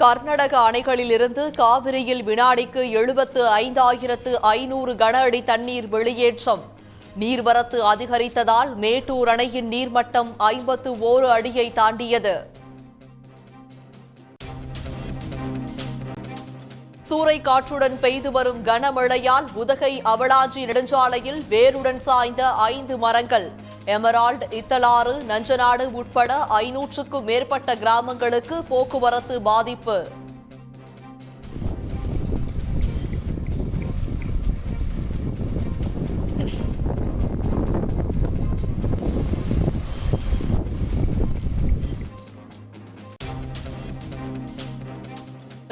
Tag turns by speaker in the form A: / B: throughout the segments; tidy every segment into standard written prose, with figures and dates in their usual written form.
A: கர்நாடக அணைகளிலிருந்து காவிரியில் வினாடிக்கு 75,500 கன அடி தண்ணீர் வெளியேற்றம். நீர்வரத்து அதிகரித்ததால் மேட்டூர் அணையின் நீர்மட்டம் 51 அடியை தாண்டியது. சூறைக்காற்றுடன் பெய்து வரும் கனமழையால் உதகை அவலாஞ்சி நெடுஞ்சாலையில் வேருடன் சாய்ந்த 5 மரங்கள். எமரால்டு, இத்தலாறு, நஞ்சநாடு உட்பட 500க்கும் மேற்பட்ட கிராமங்களுக்கு போக்குவரத்து பாதிப்பு.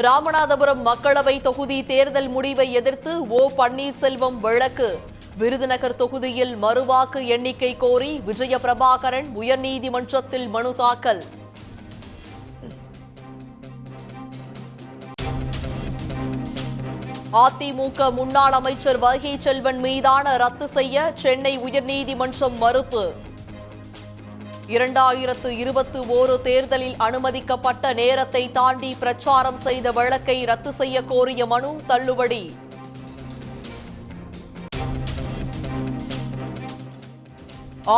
A: ராமநாதபுரம் மக்களவை தொகுதி தேர்தல் முடிவை எதிர்த்து ஓ பன்னீர்செல்வம் வழக்கு. விருதுநகர் தொகுதியில் மறுவாக்கு எண்ணிக்கை கோரி விஜயபிரபாகரன் உயர்நீதிமன்றத்தில் மனு தாக்கல். அதிமுக முன்னாள் அமைச்சர் வைகை செல்வன் மீதான ரத்து செய்ய சென்னை உயர்நீதிமன்றம் மறுப்பு. 2021 தேர்தலில் அனுமதிக்கப்பட்ட நேரத்தை தாண்டி பிரச்சாரம் செய்த வழக்கை ரத்து செய்ய கோரிய மனு தள்ளுபடி.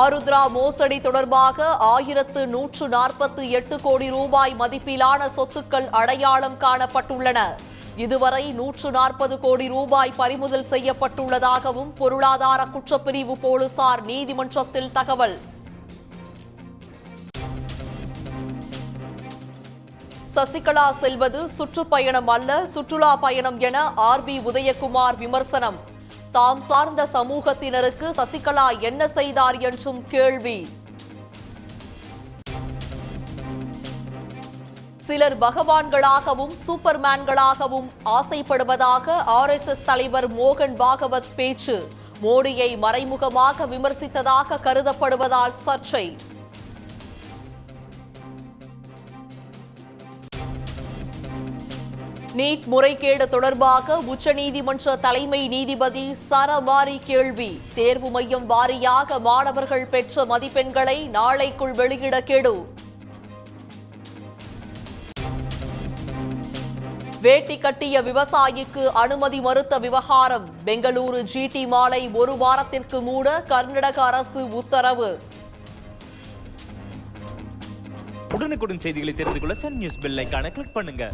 A: ஆருத்ரா மோசடி தொடர்பாக 1148 கோடி ரூபாய் மதிப்பிலான சொத்துக்கள் அடையாளம் காணப்பட்டுள்ளன. இதுவரை 140 கோடி ரூபாய் பறிமுதல் செய்யப்பட்டுள்ளதாகவும் பொருளாதார குற்றப்பிரிவு போலீசார் நீதிமன்றத்தில் தகவல். சசிகலா செல்வது சுற்றுப்பயணம் அல்ல, சுற்றுலா பயணம் என ஆர்.பி. உதயகுமார் விமர்சனம். தாம் சார்ந்த சமூகத்தினருக்கு சசிகலா என்ன செய்தார் என்றும் கேள்வி. சிலர் பகவான்களாகவும் சூப்பர்மேன்களாகவும் ஆசைப்படுவதாக RSS தலைவர் மோகன் பாகவத் பேச்சு. மோடியை மறைமுகமாக விமர்சித்ததாக கருதப்படுவதால் சர்ச்சை. நீட் முறைகேடு தொடர்பாக உச்சநீதிமன்ற தலைமை நீதிபதி சரமாரி கேள்வி. தேர்வு மையம் வாரியாக மாணவர்கள் பெற்ற மதிப்பெண்களை நாளைக்குள் வெளியிட கெடு. வேட்டி கட்டிய விவசாயிக்கு அனுமதி மறுத்த விவகாரம். பெங்களூரு GT மாலை 1 வாரத்திற்கு மூட கர்நாடக அரசு உத்தரவு.
B: உடனுக்குடன் செய்திகளை தெரிந்து கொள்ள சன் நியூஸ் பெல் ஐகானை கிளிக் பண்ணுங்க.